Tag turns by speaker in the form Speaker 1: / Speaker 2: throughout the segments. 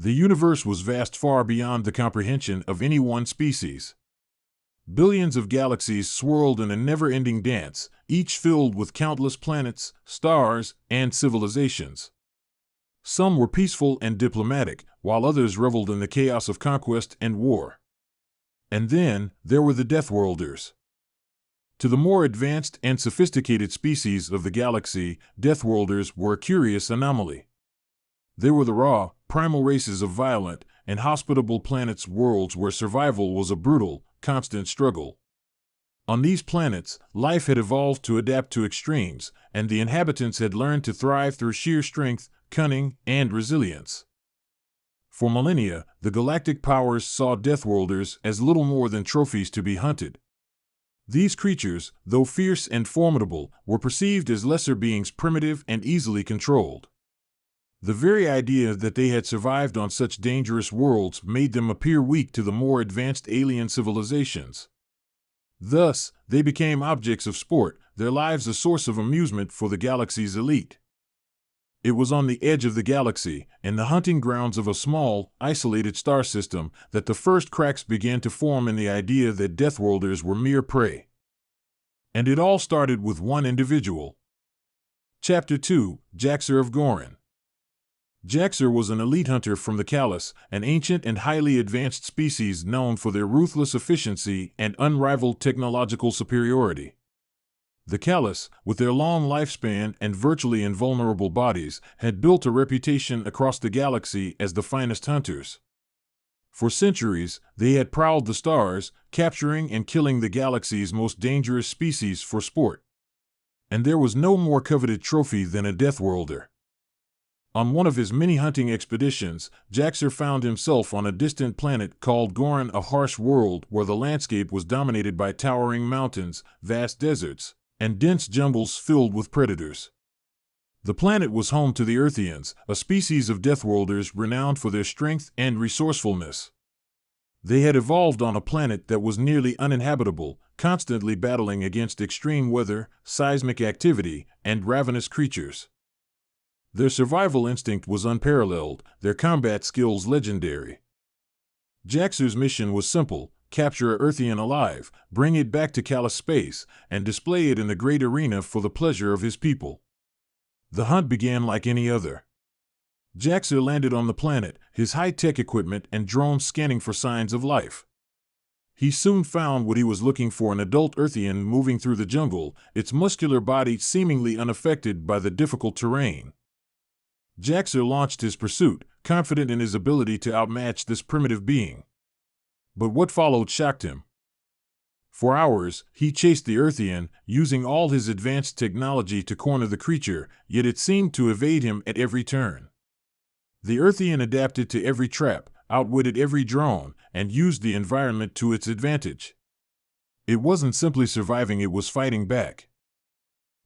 Speaker 1: The universe was vast, far beyond the comprehension of any one species. Billions of galaxies swirled in a never-ending dance, each filled with countless planets, stars, and civilizations. Some were peaceful and diplomatic, while others reveled in the chaos of conquest and war. And then, there were the Deathworlders. To the more advanced and sophisticated species of the galaxy, Deathworlders were a curious anomaly. They were the raw, primal races of violent and hospitable planets, worlds where survival was a brutal, constant struggle. On these planets, life had evolved to adapt to extremes, and the inhabitants had learned to thrive through sheer strength, cunning, and resilience. For millennia, the galactic powers saw Deathworlders as little more than trophies to be hunted. These creatures, though fierce and formidable, were perceived as lesser beings, primitive and easily controlled. The very idea that they had survived on such dangerous worlds made them appear weak to the more advanced alien civilizations. Thus, they became objects of sport, their lives a source of amusement for the galaxy's elite. It was on the edge of the galaxy, in the hunting grounds of a small, isolated star system, that the first cracks began to form in the idea that Deathworlders were mere prey. And it all started with one individual. Chapter 2, Jaxer of Gorin. Jaxer was an elite hunter from the Callus, an ancient and highly advanced species known for their ruthless efficiency and unrivaled technological superiority. The Callus, with their long lifespan and virtually invulnerable bodies, had built a reputation across the galaxy as the finest hunters. For centuries, they had prowled the stars, capturing and killing the galaxy's most dangerous species for sport. And there was no more coveted trophy than a Deathworlder. On one of his many hunting expeditions, Jaxer found himself on a distant planet called Gorin, a harsh world where the landscape was dominated by towering mountains, vast deserts, and dense jungles filled with predators. The planet was home to the Earthians, a species of Deathworlders renowned for their strength and resourcefulness. They had evolved on a planet that was nearly uninhabitable, constantly battling against extreme weather, seismic activity, and ravenous creatures. Their survival instinct was unparalleled, their combat skills legendary. Jaxer's mission was simple: capture a Earthian alive, bring it back to Callus space, and display it in the great arena for the pleasure of his people. The hunt began like any other. Jaxer landed on the planet, his high-tech equipment and drones scanning for signs of life. He soon found what he was looking for: an adult Earthian moving through the jungle, its muscular body seemingly unaffected by the difficult terrain. Jaxer launched his pursuit, confident in his ability to outmatch this primitive being. But what followed shocked him. For hours, he chased the Earthian, using all his advanced technology to corner the creature, yet it seemed to evade him at every turn. The Earthian adapted to every trap, outwitted every drone, and used the environment to its advantage. It wasn't simply surviving, it was fighting back.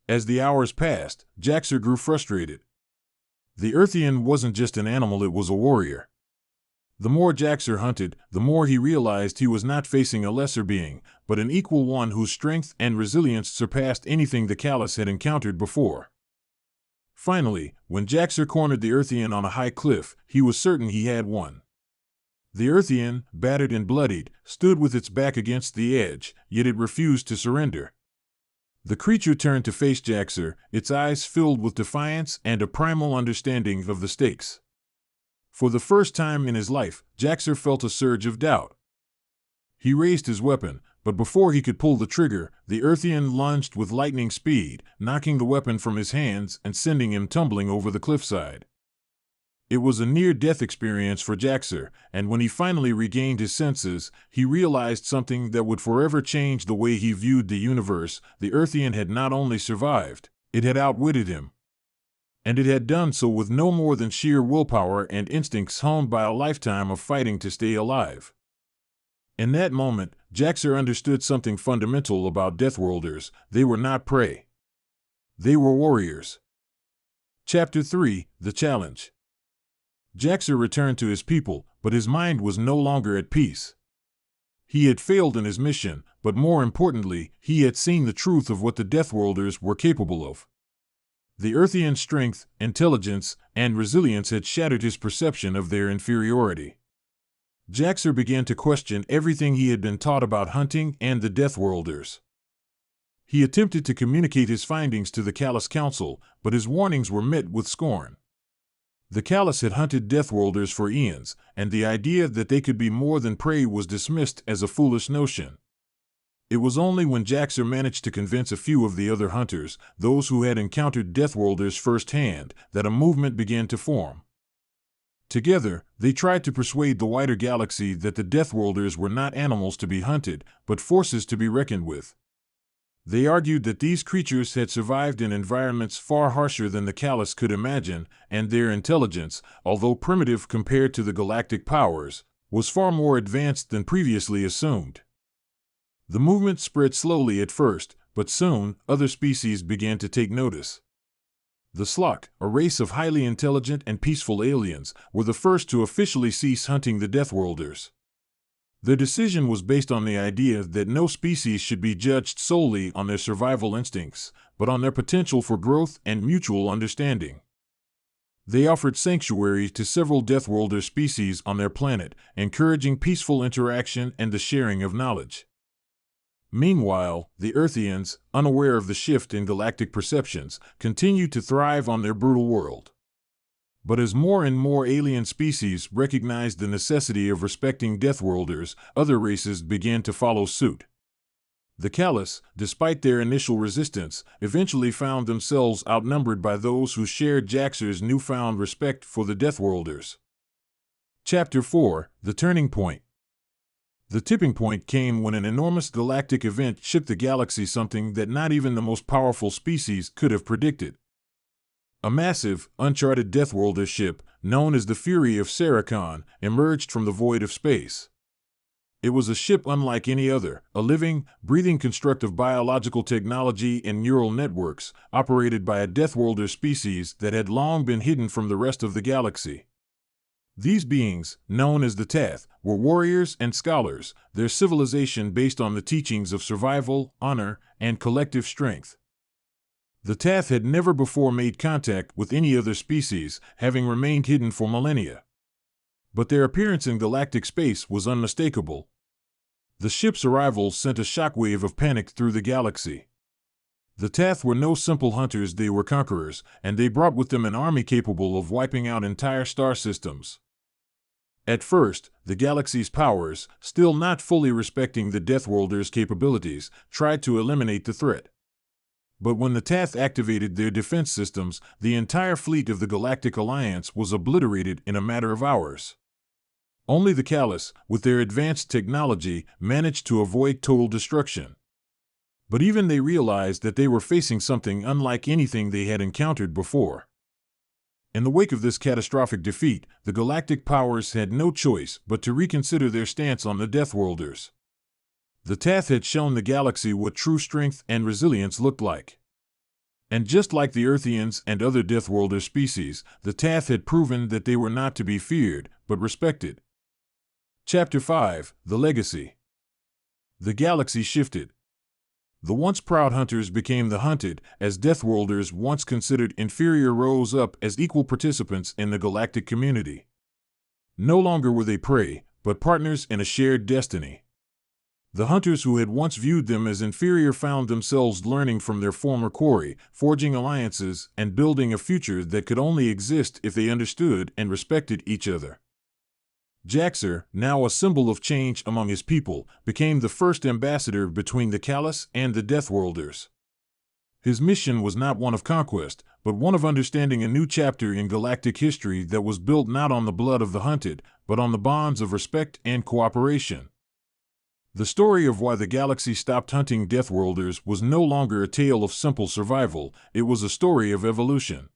Speaker 1: As the hours passed, Jaxer grew frustrated. The Earthian wasn't just an animal, it was a warrior. The more Jaxer hunted, the more he realized he was not facing a lesser being, but an equal one whose strength and resilience surpassed anything the Callus had encountered before. Finally, when Jaxer cornered the Earthian on a high cliff, he was certain he had won. The Earthian, battered and bloodied, stood with its back against the edge, yet it refused to surrender. The creature turned to face Jaxer, its eyes filled with defiance and a primal understanding of the stakes. For the first time in his life, Jaxer felt a surge of doubt. He raised his weapon, but before he could pull the trigger, the Earthian lunged with lightning speed, knocking the weapon from his hands and sending him tumbling over the cliffside. It was a near-death experience for Jaxer, and when he finally regained his senses, he realized something that would forever change the way he viewed the universe. The Earthian had not only survived, it had outwitted him. And it had done so with no more than sheer willpower and instincts honed by a lifetime of fighting to stay alive. In that moment, Jaxer understood something fundamental about Deathworlders: they were not prey. They were warriors. Chapter 3, The Challenge. Jaxer returned to his people, but his mind was no longer at peace. He had failed in his mission, but more importantly, he had seen the truth of what the Deathworlders were capable of. The Earthian strength, intelligence, and resilience had shattered his perception of their inferiority. Jaxer began to question everything he had been taught about hunting and the Deathworlders. He attempted to communicate his findings to the Callous Council, but his warnings were met with scorn. The Callous had hunted Deathworlders for eons, and the idea that they could be more than prey was dismissed as a foolish notion. It was only when Jaxer managed to convince a few of the other hunters, those who had encountered Deathworlders firsthand, that a movement began to form. Together, they tried to persuade the wider galaxy that the Deathworlders were not animals to be hunted, but forces to be reckoned with. They argued that these creatures had survived in environments far harsher than the Callous could imagine, and their intelligence, although primitive compared to the galactic powers, was far more advanced than previously assumed. The movement spread slowly at first, but soon other species began to take notice. The Slock, a race of highly intelligent and peaceful aliens, were the first to officially cease hunting the Deathworlders. Their decision was based on the idea that no species should be judged solely on their survival instincts, but on their potential for growth and mutual understanding. They offered sanctuary to several Deathworlder species on their planet, encouraging peaceful interaction and the sharing of knowledge. Meanwhile, the Earthians, unaware of the shift in galactic perceptions, continued to thrive on their brutal world. But as more and more alien species recognized the necessity of respecting Deathworlders, other races began to follow suit. The Callous, despite their initial resistance, eventually found themselves outnumbered by those who shared Jaxer's newfound respect for the Deathworlders. Chapter 4: The Turning Point. The tipping point came when an enormous galactic event shook the galaxy, something that not even the most powerful species could have predicted. A massive, uncharted Deathworlder ship, known as the Fury of Saracon, emerged from the void of space. It was a ship unlike any other, a living, breathing construct of biological technology and neural networks, operated by a Deathworlder species that had long been hidden from the rest of the galaxy. These beings, known as the Tath, were warriors and scholars, their civilization based on the teachings of survival, honor, and collective strength. The Tath had never before made contact with any other species, having remained hidden for millennia. But their appearance in galactic space was unmistakable. The ship's arrival sent a shockwave of panic through the galaxy. The Tath were no simple hunters, they were conquerors, and they brought with them an army capable of wiping out entire star systems. At first, the galaxy's powers, still not fully respecting the Deathworlders' capabilities, tried to eliminate the threat. But when the Tath activated their defense systems, the entire fleet of the Galactic Alliance was obliterated in a matter of hours. Only the Callous, with their advanced technology, managed to avoid total destruction. But even they realized that they were facing something unlike anything they had encountered before. In the wake of this catastrophic defeat, the galactic powers had no choice but to reconsider their stance on the Deathworlders. The Tath had shown the galaxy what true strength and resilience looked like. And just like the Earthians and other Deathworlder species, the Tath had proven that they were not to be feared, but respected. Chapter 5: The Legacy. The galaxy shifted. The once proud hunters became the hunted, as Deathworlders once considered inferior rose up as equal participants in the galactic community. No longer were they prey, but partners in a shared destiny. The hunters who had once viewed them as inferior found themselves learning from their former quarry, forging alliances, and building a future that could only exist if they understood and respected each other. Jaxer, now a symbol of change among his people, became the first ambassador between the Callous and the Deathworlders. His mission was not one of conquest, but one of understanding a new chapter in galactic history that was built not on the blood of the hunted, but on the bonds of respect and cooperation. The story of why the galaxy stopped hunting Deathworlders was no longer a tale of simple survival, it was a story of evolution.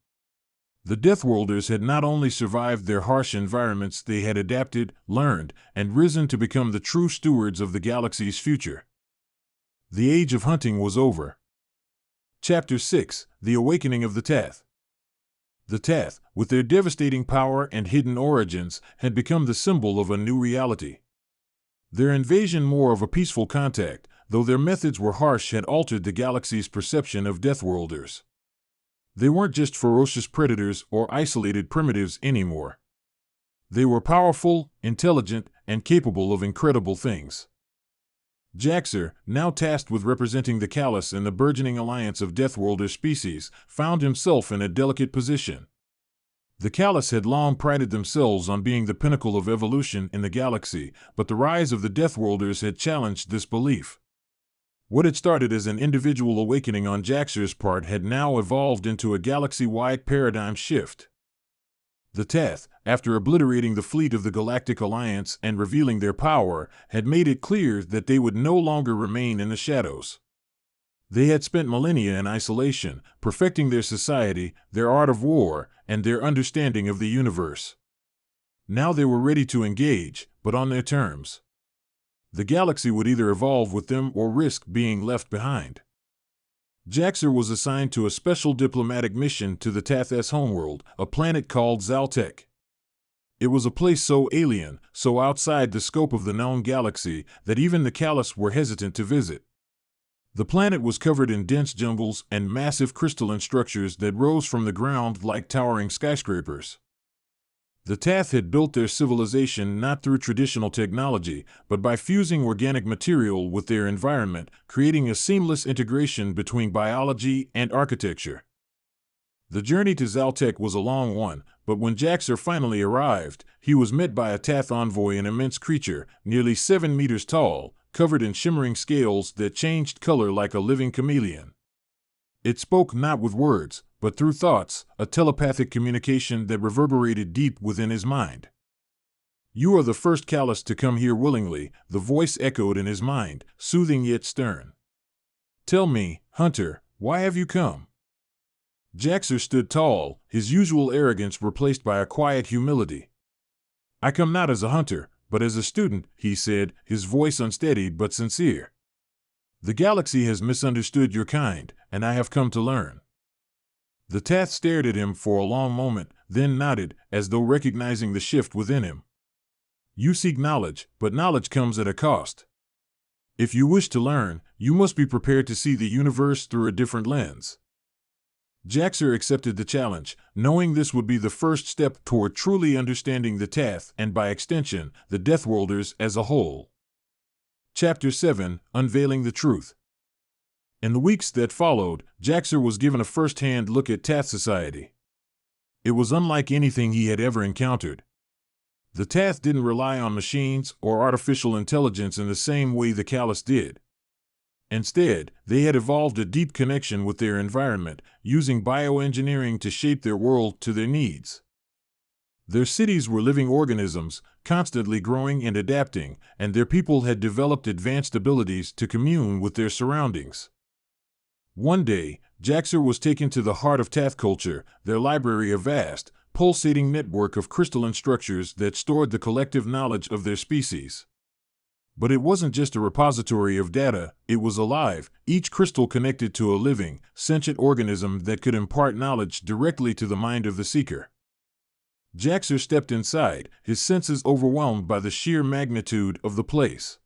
Speaker 1: The Deathworlders had not only survived their harsh environments, they had adapted, learned, and risen to become the true stewards of the galaxy's future. The age of hunting was over. Chapter 6: The Awakening of the Tath. The Tath, with their devastating power and hidden origins, had become the symbol of a new reality. Their invasion, more of a peaceful contact, though their methods were harsh, had altered the galaxy's perception of Deathworlders. They weren't just ferocious predators or isolated primitives anymore. They were powerful, intelligent, and capable of incredible things. Jaxer, now tasked with representing the Callus in the burgeoning alliance of Deathworlder species, found himself in a delicate position. The Callus had long prided themselves on being the pinnacle of evolution in the galaxy, but the rise of the Deathworlders had challenged this belief. What had started as an individual awakening on Jaxer's part had now evolved into a galaxy-wide paradigm shift. The Teth, after obliterating the fleet of the Galactic Alliance and revealing their power, had made it clear that they would no longer remain in the shadows. They had spent millennia in isolation, perfecting their society, their art of war, and their understanding of the universe. Now they were ready to engage, but on their terms. The galaxy would either evolve with them or risk being left behind. Jaxer was assigned to a special diplomatic mission to the Tath's homeworld, a planet called Zaltek. It was a place so alien, so outside the scope of the known galaxy, that even the Callus were hesitant to visit. The planet was covered in dense jungles and massive crystalline structures that rose from the ground like towering skyscrapers. The Tath had built their civilization not through traditional technology, but by fusing organic material with their environment, creating a seamless integration between biology and architecture. The journey to Zaltek was a long one, but when Jaxer finally arrived, he was met by a Tath envoy, an immense creature, nearly 7 meters tall, covered in shimmering scales that changed color like a living chameleon. It spoke not with words, but through thoughts, a telepathic communication that reverberated deep within his mind. "You are the first Callus to come here willingly," the voice echoed in his mind, soothing yet stern. "Tell me, Hunter, why have you come?" Jaxer stood tall, his usual arrogance replaced by a quiet humility. "I come not as a hunter, but as a student," he said, his voice unsteady but sincere. "The galaxy has misunderstood your kind, and I have come to learn." The Tath stared at him for a long moment, then nodded, as though recognizing the shift within him. "You seek knowledge, but knowledge comes at a cost. If you wish to learn, you must be prepared to see the universe through a different lens." Jaxer accepted the challenge, knowing this would be the first step toward truly understanding the Tath and, by extension, the Deathworlders as a whole. Chapter 7: Unveiling the Truth. In the weeks that followed, Jaxer was given a first-hand look at Tath society. It was unlike anything he had ever encountered. The Tath didn't rely on machines or artificial intelligence in the same way the Callus did. Instead, they had evolved a deep connection with their environment, using bioengineering to shape their world to their needs. Their cities were living organisms, constantly growing and adapting, and their people had developed advanced abilities to commune with their surroundings. One day, Jaxer was taken to the heart of Tath culture, their library, a vast, pulsating network of crystalline structures that stored the collective knowledge of their species. But it wasn't just a repository of data, it was alive, each crystal connected to a living, sentient organism that could impart knowledge directly to the mind of the seeker. Jaxer stepped inside, his senses overwhelmed by the sheer magnitude of the place.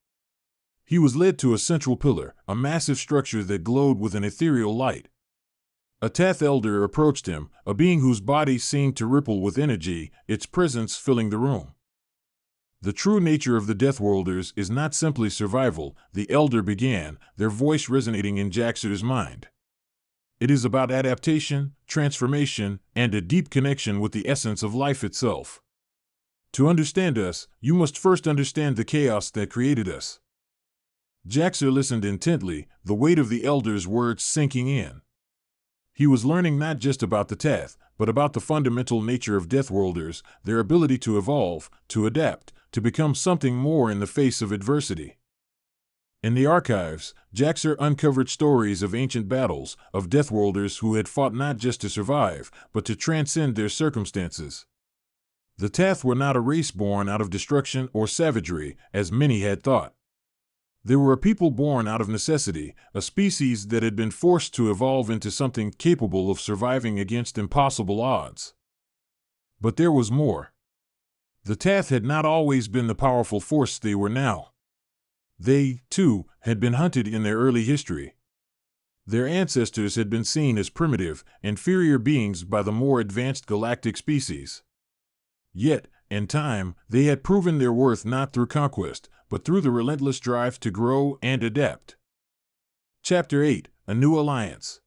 Speaker 1: He was led to a central pillar, a massive structure that glowed with an ethereal light. A Tath elder approached him, a being whose body seemed to ripple with energy, its presence filling the room. "The true nature of the Deathworlders is not simply survival," the elder began, their voice resonating in Jaxer's mind. "It is about adaptation, transformation, and a deep connection with the essence of life itself. To understand us, you must first understand the chaos that created us." Jaxer listened intently, the weight of the elder's words sinking in. He was learning not just about the Tath, but about the fundamental nature of Deathworlders, their ability to evolve, to adapt, to become something more in the face of adversity. In the archives, Jaxer uncovered stories of ancient battles, of Deathworlders who had fought not just to survive, but to transcend their circumstances. The Tath were not a race born out of destruction or savagery, as many had thought. They were a people born out of necessity, a species that had been forced to evolve into something capable of surviving against impossible odds. But there was more. The Tath had not always been the powerful force they were now. They, too, had been hunted in their early history. Their ancestors had been seen as primitive, inferior beings by the more advanced galactic species. Yet, in time, they had proven their worth not through conquest, but through the relentless drive to grow and adapt. Chapter 8: A New Alliance.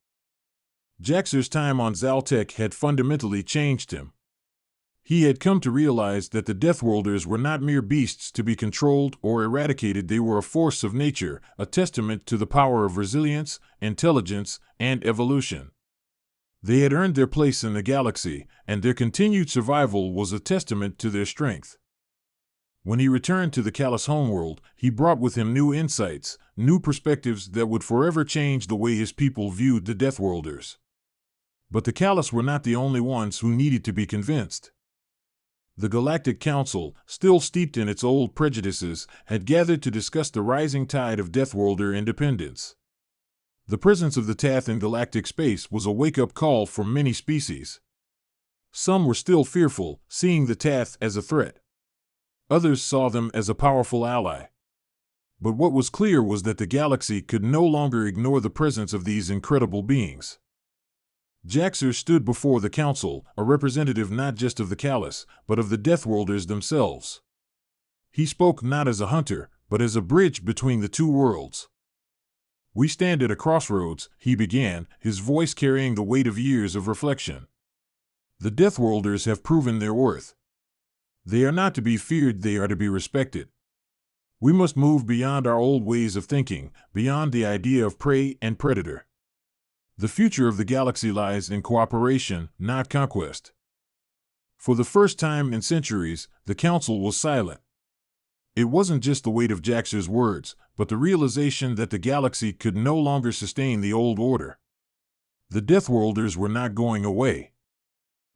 Speaker 1: Jaxer's time on Zaltec had fundamentally changed him. He had come to realize that the Deathworlders were not mere beasts to be controlled or eradicated. They were a force of nature, a testament to the power of resilience, intelligence, and evolution. They had earned their place in the galaxy, and their continued survival was a testament to their strength. When he returned to the Callus homeworld, he brought with him new insights, new perspectives that would forever change the way his people viewed the Deathworlders. But the Callus were not the only ones who needed to be convinced. The Galactic Council, still steeped in its old prejudices, had gathered to discuss the rising tide of Deathworlder independence. The presence of the Tath in galactic space was a wake-up call for many species. Some were still fearful, seeing the Tath as a threat. Others saw them as a powerful ally. But what was clear was that the galaxy could no longer ignore the presence of these incredible beings. Jaxer stood before the council, a representative not just of the Callus, but of the Deathworlders themselves. He spoke not as a hunter, but as a bridge between the two worlds. "We stand at a crossroads," he began, his voice carrying the weight of years of reflection. "The Deathworlders have proven their worth. They are not to be feared, they are to be respected. We must move beyond our old ways of thinking, beyond the idea of prey and predator. The future of the galaxy lies in cooperation, not conquest." For the first time in centuries, the council was silent. It wasn't just the weight of Jaxer's words, but the realization that the galaxy could no longer sustain the old order. The Deathworlders were not going away.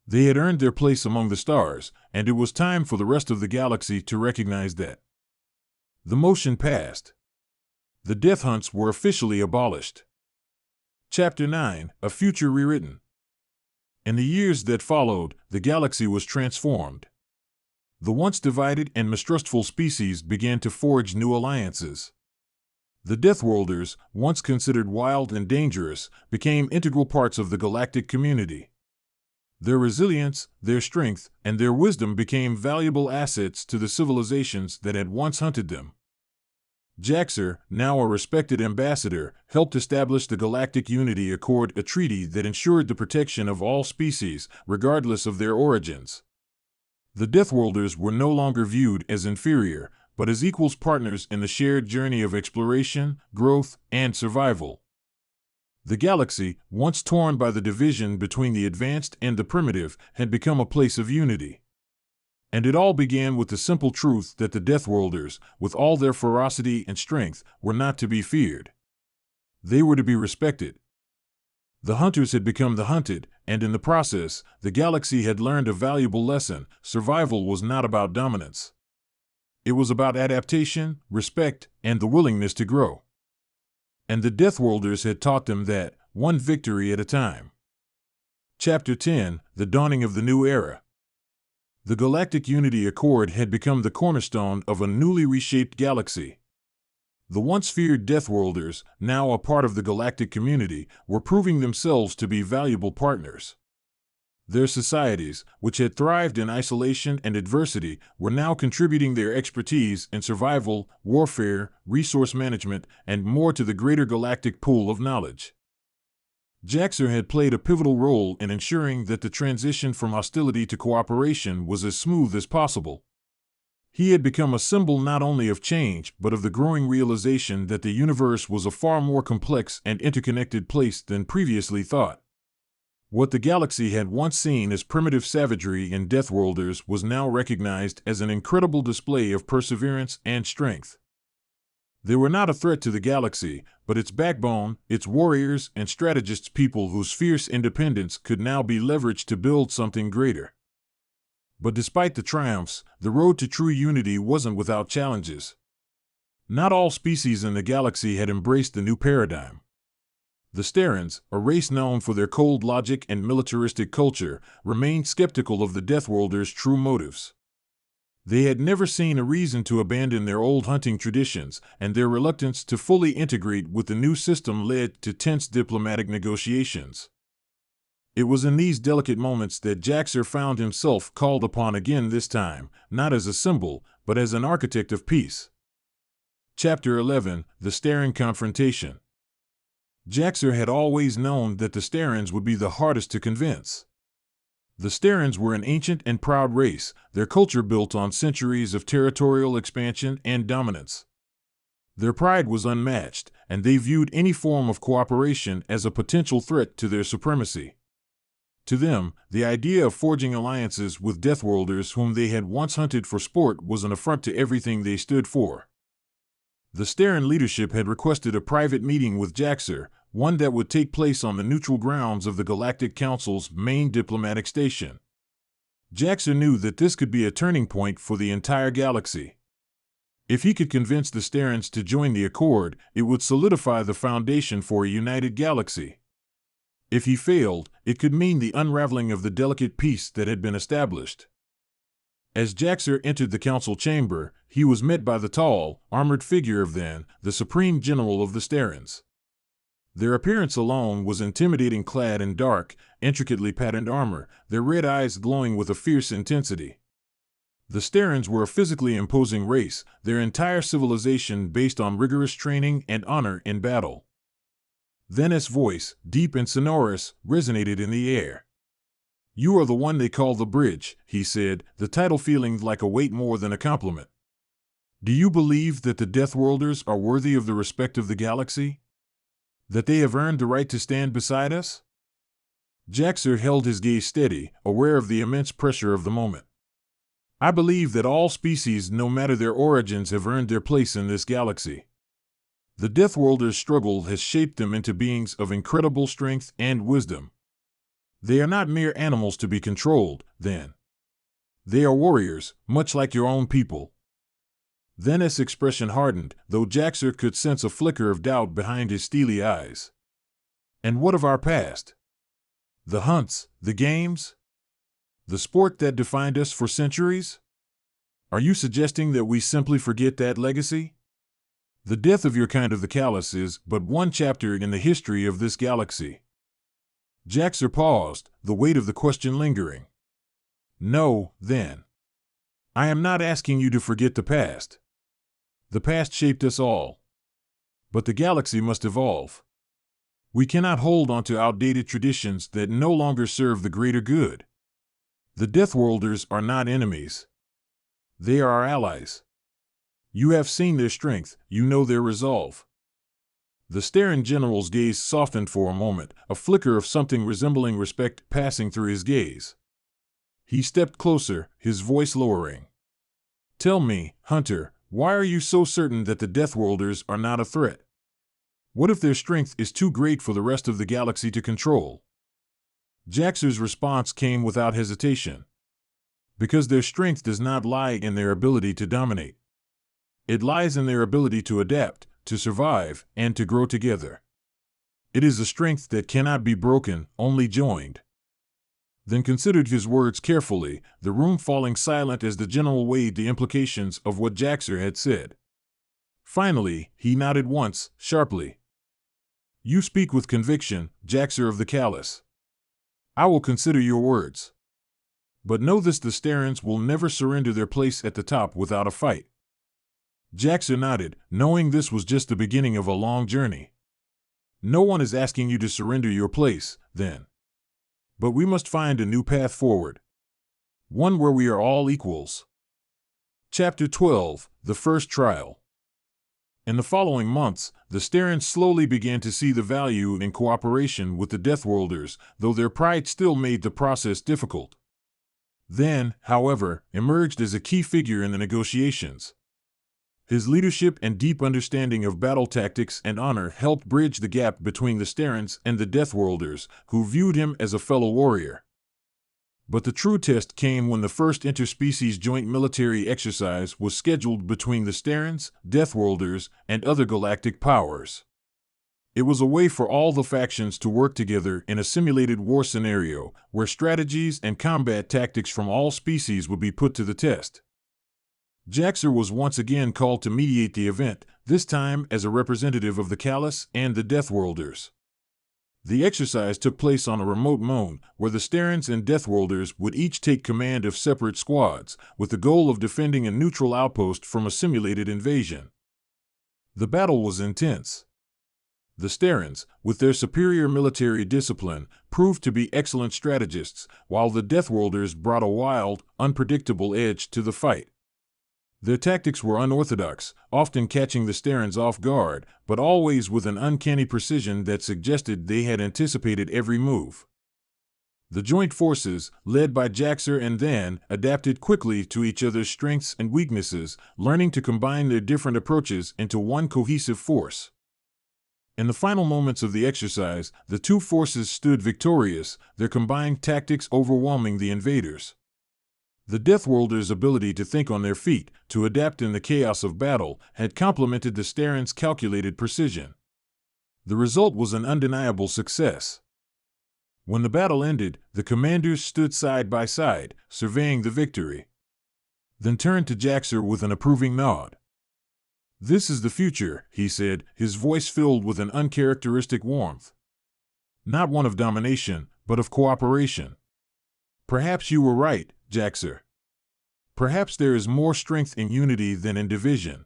Speaker 1: They had earned their place among the stars, and it was time for the rest of the galaxy to recognize that. The motion passed. The death hunts were officially abolished. Chapter 9: A Future Rewritten. In the years that followed, the galaxy was transformed. The once divided and mistrustful species began to forge new alliances. The Deathworlders, once considered wild and dangerous, became integral parts of the galactic community. Their resilience, their strength, and their wisdom became valuable assets to the civilizations that had once hunted them. Jaxer, now a respected ambassador, helped establish the Galactic Unity Accord, a treaty that ensured the protection of all species, regardless of their origins. The Deathworlders were no longer viewed as inferior, but as equals, partners in the shared journey of exploration, growth, and survival. The galaxy, once torn by the division between the advanced and the primitive, had become a place of unity. And it all began with the simple truth that the Deathworlders, with all their ferocity and strength, were not to be feared. They were to be respected. The hunters had become the hunted, and in the process, the galaxy had learned a valuable lesson: survival was not about dominance. It was about adaptation, respect, and the willingness to grow. And the Deathworlders had taught them that, one victory at a time. Chapter 10: The Dawning of the New Era. The Galactic Unity Accord had become the cornerstone of a newly reshaped galaxy. The once feared Deathworlders, now a part of the galactic community, were proving themselves to be valuable partners. Their societies, which had thrived in isolation and adversity, were now contributing their expertise in survival, warfare, resource management, and more to the greater galactic pool of knowledge. Jaxer had played a pivotal role in ensuring that the transition from hostility to cooperation was as smooth as possible. He had become a symbol not only of change, but of the growing realization that the universe was a far more complex and interconnected place than previously thought. What the galaxy had once seen as primitive savagery in Deathworlders was now recognized as an incredible display of perseverance and strength. They were not a threat to the galaxy, but its backbone, its warriors and strategists, people whose fierce independence could now be leveraged to build something greater. But despite the triumphs, the road to true unity wasn't without challenges. Not all species in the galaxy had embraced the new paradigm. The Sterans, a race known for their cold logic and militaristic culture, remained skeptical of the Deathworlders' true motives. They had never seen a reason to abandon their old hunting traditions, and their reluctance to fully integrate with the new system led to tense diplomatic negotiations. It was in these delicate moments that Jaxer found himself called upon again, this time, not as a symbol, but as an architect of peace. Chapter 11: The Staring Confrontation. Jaxer had always known that the Starans would be the hardest to convince. The Starans were an ancient and proud race, their culture built on centuries of territorial expansion and dominance. Their pride was unmatched, and they viewed any form of cooperation as a potential threat to their supremacy. To them, the idea of forging alliances with Deathworlders whom they had once hunted for sport was an affront to everything they stood for. The Staran leadership had requested a private meeting with Jaxer, one that would take place on the neutral grounds of the Galactic Council's main diplomatic station. Jaxer knew that this could be a turning point for the entire galaxy. If he could convince the Starans to join the Accord, it would solidify the foundation for a united galaxy. If he failed, it could mean the unraveling of the delicate peace that had been established. As Jaxer entered the council chamber, he was met by the tall, armored figure of the Supreme General of the Starans. Their appearance alone was intimidating, clad in dark, intricately patterned armor, their red eyes glowing with a fierce intensity. The Starans were a physically imposing race, their entire civilization based on rigorous training and honor in battle. His voice, deep and sonorous, resonated in the air. "You are the one they call the Bridge," he said, the title feeling like a weight more than a compliment. "Do you believe that the Deathworlders are worthy of the respect of the galaxy? That they have earned the right to stand beside us?" Jaxer held his gaze steady, aware of the immense pressure of the moment. "I believe that all species, no matter their origins, have earned their place in this galaxy. The Deathworlders' struggle has shaped them into beings of incredible strength and wisdom. They are not mere animals to be controlled, then. They are warriors, much like your own people." His expression hardened, though Jaxer could sense a flicker of doubt behind his steely eyes. "And what of our past? The hunts, the games? The sport that defined us for centuries? Are you suggesting that we simply forget that legacy? The death of your kind of the Callus is but one chapter in the history of this galaxy." Jaxer paused, the weight of the question lingering. "No, then. I am not asking you to forget the past. The past shaped us all. But the galaxy must evolve. We cannot hold on to outdated traditions that no longer serve the greater good. The Deathworlders are not enemies. They are our allies. You have seen their strength, you know their resolve." The Staran general's gaze softened for a moment, a flicker of something resembling respect passing through his gaze. He stepped closer, his voice lowering. "Tell me, Hunter, why are you so certain that the Deathworlders are not a threat? What if their strength is too great for the rest of the galaxy to control?" Jaxer's response came without hesitation. "Because their strength does not lie in their ability to dominate. It lies in their ability to adapt, to survive, and to grow together. It is a strength that cannot be broken, only joined." Then considered his words carefully, the room falling silent as the general weighed the implications of what Jaxer had said. Finally, he nodded once, sharply. "You speak with conviction, Jaxer of the Callus. I will consider your words. But know this: the Starans will never surrender their place at the top without a fight." Jaxer nodded, knowing this was just the beginning of a long journey. "No one is asking you to surrender your place, then. But we must find a new path forward. One where we are all equals." Chapter 12: The First Trial. In the following months, the Starans slowly began to see the value in cooperation with the Deathworlders, though their pride still made the process difficult. Then, however, emerged as a key figure in the negotiations. His leadership and deep understanding of battle tactics and honor helped bridge the gap between the Starans and the Deathworlders, who viewed him as a fellow warrior. But the true test came when the first interspecies joint military exercise was scheduled between the Starans, Deathworlders, and other galactic powers. It was a way for all the factions to work together in a simulated war scenario, where strategies and combat tactics from all species would be put to the test. Jaxer was once again called to mediate the event, this time as a representative of the Callous and the Deathworlders. The exercise took place on a remote moon, where the Sterans and Deathworlders would each take command of separate squads, with the goal of defending a neutral outpost from a simulated invasion. The battle was intense. The Sterans, with their superior military discipline, proved to be excellent strategists, while the Deathworlders brought a wild, unpredictable edge to the fight. Their tactics were unorthodox, often catching the Sterans off guard, but always with an uncanny precision that suggested they had anticipated every move. The joint forces, led by Jaxer and Than, adapted quickly to each other's strengths and weaknesses, learning to combine their different approaches into one cohesive force. In the final moments of the exercise, the two forces stood victorious, their combined tactics overwhelming the invaders. The Deathworlders' ability to think on their feet, to adapt in the chaos of battle, had complemented the Sterans' calculated precision. The result was an undeniable success. When the battle ended, the commanders stood side by side, surveying the victory. Then turned to Jaxer with an approving nod. "This is the future," he said, his voice filled with an uncharacteristic warmth. "Not one of domination, but of cooperation. Perhaps you were right, Jaxer. Perhaps there is more strength in unity than in division."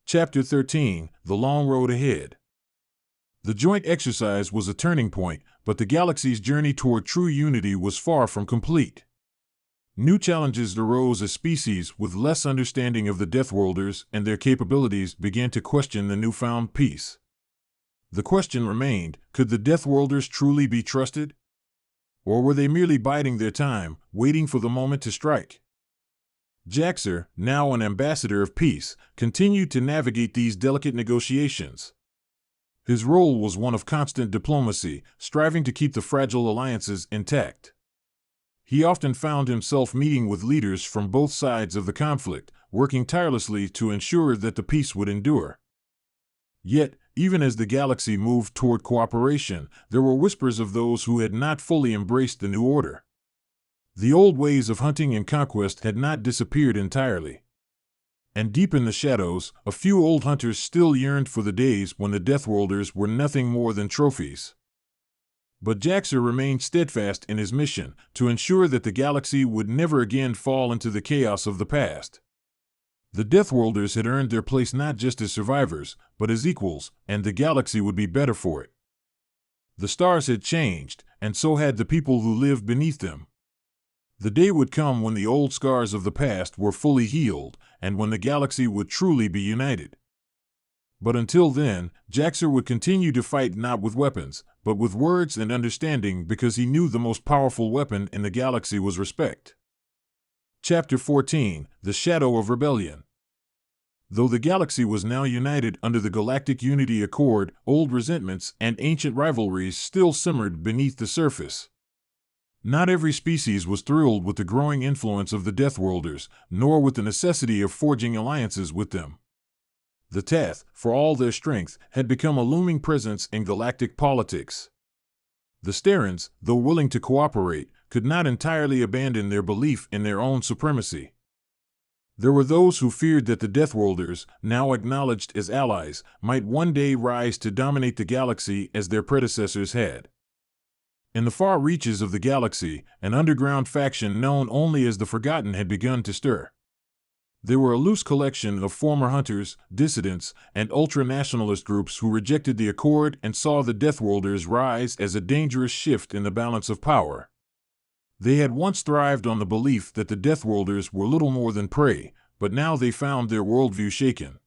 Speaker 1: Chapter 13: The Long Road Ahead. The joint exercise was a turning point, but the galaxy's journey toward true unity was far from complete. New challenges arose as species with less understanding of the Deathworlders and their capabilities began to question the newfound peace. The question remained, could the Deathworlders truly be trusted? Or were they merely biding their time, waiting for the moment to strike? Jaxer, now an ambassador of peace, continued to navigate these delicate negotiations. His role was one of constant diplomacy, striving to keep the fragile alliances intact. He often found himself meeting with leaders from both sides of the conflict, working tirelessly to ensure that the peace would endure. Yet, even as the galaxy moved toward cooperation, there were whispers of those who had not fully embraced the new order. The old ways of hunting and conquest had not disappeared entirely. And deep in the shadows, a few old hunters still yearned for the days when the Deathworlders were nothing more than trophies. But Jaxer remained steadfast in his mission, to ensure that the galaxy would never again fall into the chaos of the past. The Deathworlders had earned their place not just as survivors, but as equals, and the galaxy would be better for it. The stars had changed, and so had the people who lived beneath them. The day would come when the old scars of the past were fully healed, and when the galaxy would truly be united. But until then, Jaxer would continue to fight not with weapons, but with words and understanding, because he knew the most powerful weapon in the galaxy was respect. Chapter 14: The Shadow of Rebellion. Though the galaxy was now united under the Galactic Unity Accord, old resentments and ancient rivalries still simmered beneath the surface. Not every species was thrilled with the growing influence of the Deathworlders, nor with the necessity of forging alliances with them. The Teth, for all their strength, had become a looming presence in galactic politics. The Sterans, though willing to cooperate, could not entirely abandon their belief in their own supremacy. There were those who feared that the Deathworlders, now acknowledged as allies, might one day rise to dominate the galaxy as their predecessors had. In the far reaches of the galaxy, an underground faction known only as the Forgotten had begun to stir. They were a loose collection of former hunters, dissidents, and ultra-nationalist groups who rejected the Accord and saw the Deathworlders rise as a dangerous shift in the balance of power. They had once thrived on the belief that the Deathworlders were little more than prey, but now they found their worldview shaken.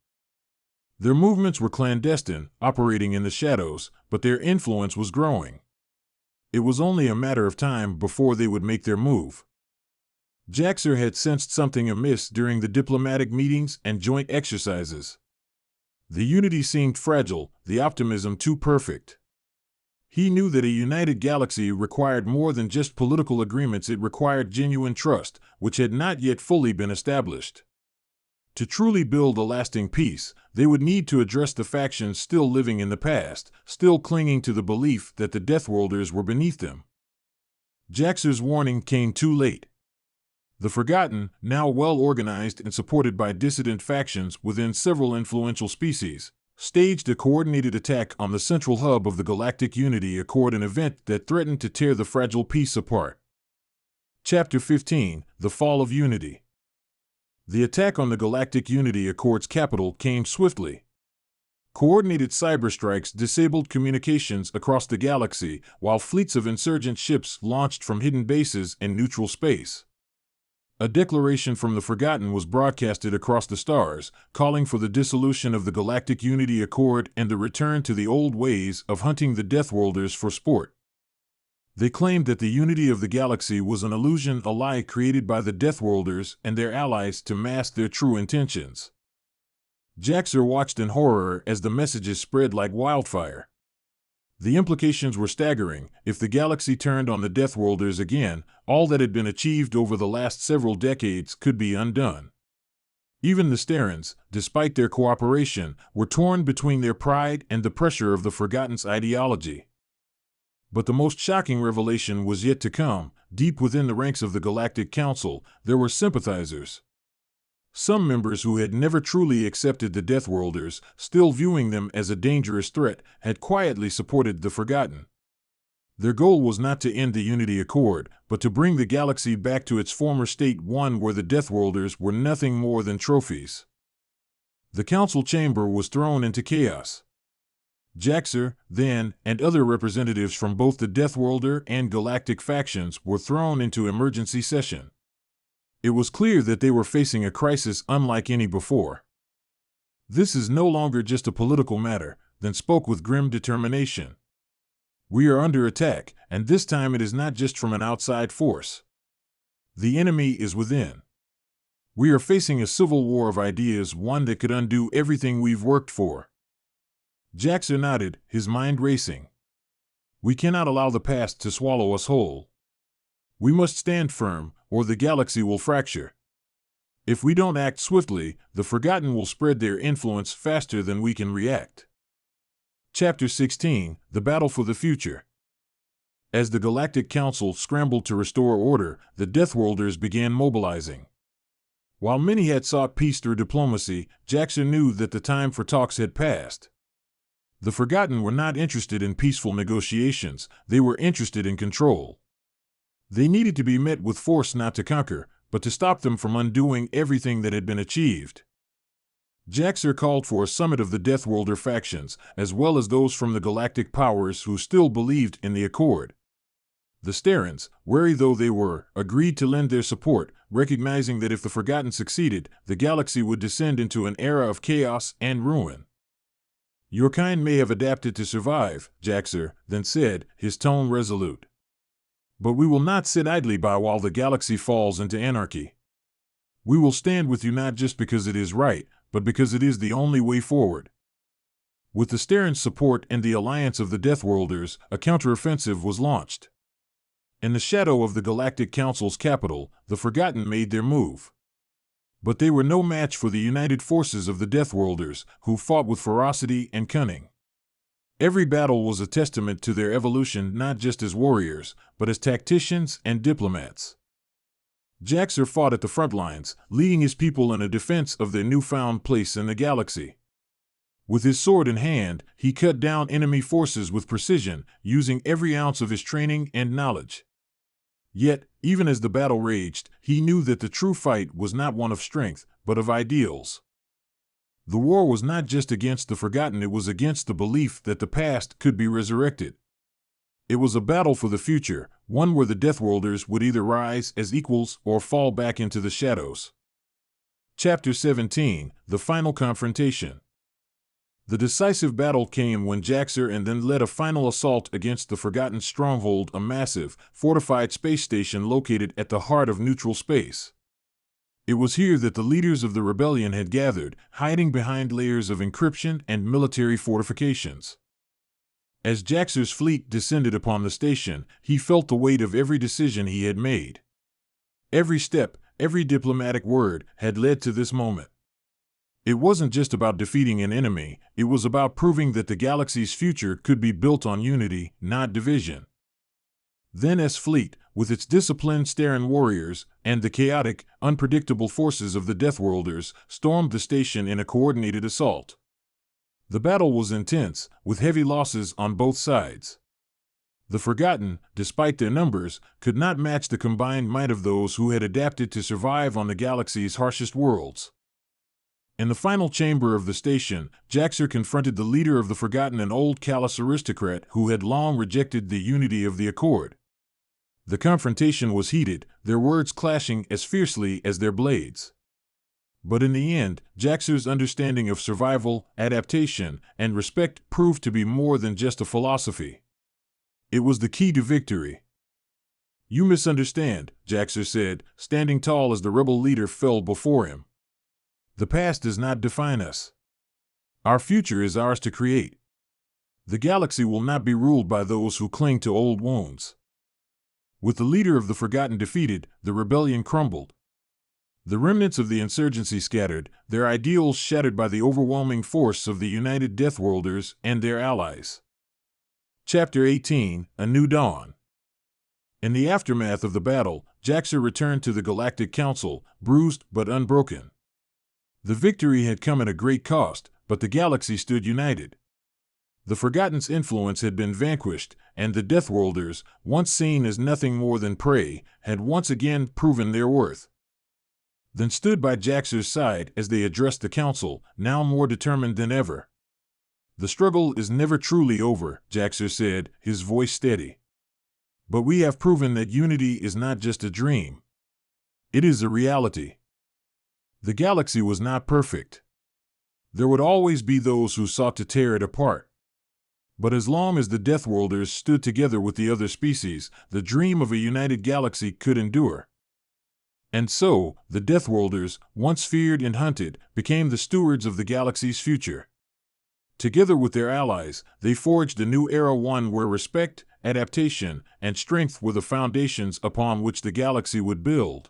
Speaker 1: Their movements were clandestine, operating in the shadows, but their influence was growing. It was only a matter of time before they would make their move. Jaxer had sensed something amiss during the diplomatic meetings and joint exercises. The unity seemed fragile, the optimism too perfect. He knew that a united galaxy required more than just political agreements. It required genuine trust, which had not yet fully been established. To truly build a lasting peace, they would need to address the factions still living in the past, still clinging to the belief that the Deathworlders were beneath them. Jaxer's warning came too late. The Forgotten, now well organized and supported by dissident factions within several influential species, staged a coordinated attack on the central hub of the Galactic Unity Accord, an event that threatened to tear the fragile peace apart. Chapter 15: The Fall of Unity. The attack on the Galactic Unity Accord's capital came swiftly. Coordinated cyberstrikes disabled communications across the galaxy, while fleets of insurgent ships launched from hidden bases in neutral space. A declaration from the Forgotten was broadcasted across the stars, calling for the dissolution of the Galactic Unity Accord and the return to the old ways of hunting the Deathworlders for sport. They claimed that the unity of the galaxy was an illusion, a lie created by the Deathworlders and their allies to mask their true intentions. Jaxer watched in horror as the messages spread like wildfire. The implications were staggering. If the galaxy turned on the Deathworlders again, all that had been achieved over the last several decades could be undone. Even the Sterans, despite their cooperation, were torn between their pride and the pressure of the Forgotten's ideology. But the most shocking revelation was yet to come. Deep within the ranks of the Galactic Council, there were sympathizers. Some members who had never truly accepted the Deathworlders, still viewing them as a dangerous threat, had quietly supported the Forgotten. Their goal was not to end the Unity Accord, but to bring the galaxy back to its former state, one where the Deathworlders were nothing more than trophies. The council chamber was thrown into chaos. Jaxer, then, and other representatives from both the Deathworlder and Galactic factions were thrown into emergency session. It was clear that they were facing a crisis unlike any before. "This is no longer just a political matter," then spoke with grim determination. "We are under attack, and this time it is not just from an outside force. The enemy is within. We are facing a civil war of ideas, one that could undo everything we've worked for." Jaxer nodded, his mind racing. "We cannot allow the past to swallow us whole. We must stand firm, or the galaxy will fracture. If we don't act swiftly, the Forgotten will spread their influence faster than we can react." Chapter 16: The Battle for the Future. As the Galactic Council scrambled to restore order, the Deathworlders began mobilizing. While many had sought peace through diplomacy, Jaxer knew that the time for talks had passed. The Forgotten were not interested in peaceful negotiations, they were interested in control. They needed to be met with force, not to conquer, but to stop them from undoing everything that had been achieved. Jaxer called for a summit of the Deathworlder factions, as well as those from the galactic powers who still believed in the Accord. The Sterans, wary though they were, agreed to lend their support, recognizing that if the Forgotten succeeded, the galaxy would descend into an era of chaos and ruin. "Your kind may have adapted to survive," Jaxer then said, his tone resolute. "But we will not sit idly by while the galaxy falls into anarchy. We will stand with you not just because it is right, but because it is the only way forward." With the Sterans' support and the alliance of the Deathworlders, a counteroffensive was launched. In the shadow of the Galactic Council's capital, the Forgotten made their move. But they were no match for the united forces of the Deathworlders, who fought with ferocity and cunning. Every battle was a testament to their evolution, not just as warriors, but as tacticians and diplomats. Jaxer fought at the front lines, leading his people in a defense of their newfound place in the galaxy. With his sword in hand, he cut down enemy forces with precision, using every ounce of his training and knowledge. Yet, even as the battle raged, he knew that the true fight was not one of strength, but of ideals. The war was not just against the Forgotten, it was against the belief that the past could be resurrected. It was a battle for the future, one where the Deathworlders would either rise as equals or fall back into the shadows. Chapter 17: The Final Confrontation. The decisive battle came when Jaxer and then led a final assault against the Forgotten stronghold, a massive, fortified space station located at the heart of neutral space. It was here that the leaders of the rebellion had gathered, hiding behind layers of encryption and military fortifications. As Jaxer's fleet descended upon the station, he felt the weight of every decision he had made. Every step, every diplomatic word had led to this moment. It wasn't just about defeating an enemy, it was about proving that the galaxy's future could be built on unity, not division. Then, as fleet, with its disciplined Starin warriors and the chaotic, unpredictable forces of the Deathworlders, stormed the station in a coordinated assault. The battle was intense, with heavy losses on both sides. The Forgotten, despite their numbers, could not match the combined might of those who had adapted to survive on the galaxy's harshest worlds. In the final chamber of the station, Jaxer confronted the leader of the Forgotten, an old callous aristocrat who had long rejected the unity of the Accord. The confrontation was heated, their words clashing as fiercely as their blades. But in the end, Jaxer's understanding of survival, adaptation, and respect proved to be more than just a philosophy. It was the key to victory. "You misunderstand," Jaxer said, standing tall as the rebel leader fell before him. "The past does not define us. Our future is ours to create. The galaxy will not be ruled by those who cling to old wounds." With the leader of the Forgotten defeated, the rebellion crumbled. The remnants of the insurgency scattered, their ideals shattered by the overwhelming force of the united Deathworlders and their allies. Chapter 18: A New Dawn. In the aftermath of the battle, Jaxer returned to the Galactic Council, bruised but unbroken. The victory had come at a great cost, but the galaxy stood united. The Forgotten's influence had been vanquished, and the Deathworlders, once seen as nothing more than prey, had once again proven their worth. Then stood by Jaxer's side as they addressed the council, now more determined than ever. "The struggle is never truly over," Jaxer said, his voice steady. "But we have proven that unity is not just a dream. It is a reality." The galaxy was not perfect. There would always be those who sought to tear it apart. But as long as the Deathworlders stood together with the other species, the dream of a united galaxy could endure. And so, the Deathworlders, once feared and hunted, became the stewards of the galaxy's future. Together with their allies, they forged a new era, one where respect, adaptation, and strength were the foundations upon which the galaxy would build.